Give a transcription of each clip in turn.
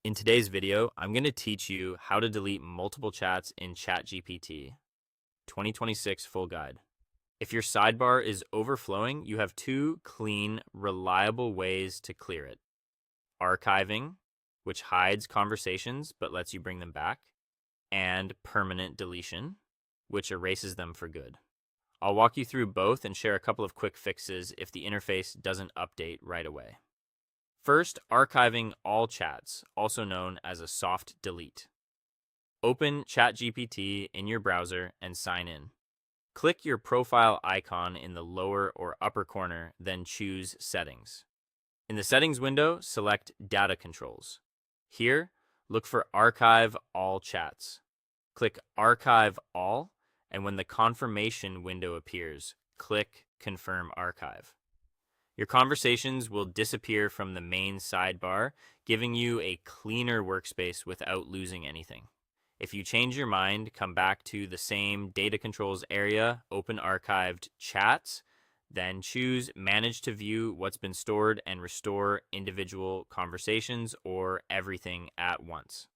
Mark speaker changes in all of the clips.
Speaker 1: In today's video, I'm going to teach you how to delete multiple chats in ChatGPT 2026 full guide. If your sidebar is overflowing, you have two clean, reliable ways to clear it. Archiving, which hides conversations but lets you bring them back, and permanent deletion, which erases them for good. I'll walk you through both and share a couple of quick fixes if the interface doesn't update right away. First, archiving all chats, also known as a soft delete. Open ChatGPT in your browser and sign in. Click your profile icon in the lower or upper corner, then choose Settings. In the Settings window, select Data Controls. Here, look for Archive All Chats. Click Archive All, and when the confirmation window appears, click Confirm Archive. Your conversations will disappear from the main sidebar, giving you a cleaner workspace without losing anything. If you change your mind, come back to the same data controls area, open archived chats, then choose Manage to view what's been stored and restore individual conversations or everything at once.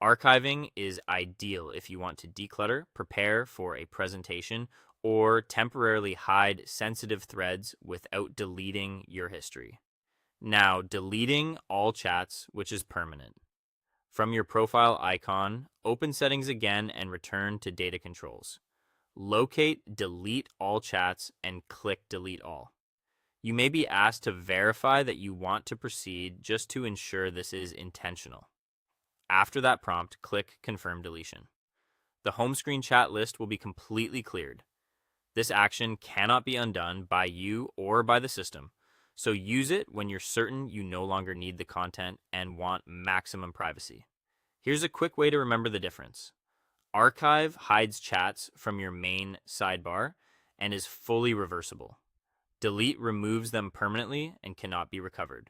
Speaker 1: Archiving is ideal if you want to declutter, prepare for a presentation, or temporarily hide sensitive threads without deleting your history. Now, deleting all chats, which is permanent. From your profile icon, open Settings again and return to Data Controls. Locate Delete All Chats and click Delete All. You may be asked to verify that you want to proceed just to ensure this is intentional. After that prompt, click Confirm Deletion. The home screen chat list will be completely cleared. This action cannot be undone by you or by the system, so use it when you're certain you no longer need the content and want maximum privacy. Here's a quick way to remember the difference. Archive hides chats from your main sidebar and is fully reversible. Delete removes them permanently and cannot be recovered.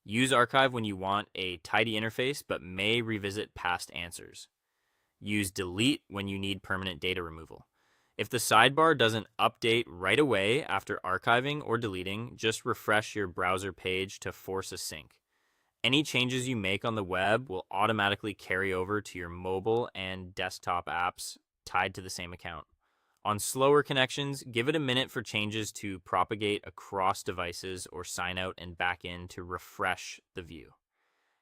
Speaker 1: Use Archive when you want a tidy interface but may revisit past answers. Use Delete when you need permanent data removal. If the sidebar doesn't update right away after archiving or deleting, just refresh your browser page to force a sync. Any changes you make on the web will automatically carry over to your mobile and desktop apps tied to the same account. On slower connections, give it a minute for changes to propagate across devices or sign out and back in to refresh the view.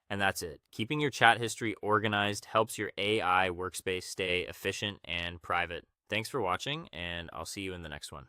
Speaker 1: And that's it. Keeping your chat history organized helps your AI workspace stay efficient and private. Thanks for watching, and I'll see you in the next one.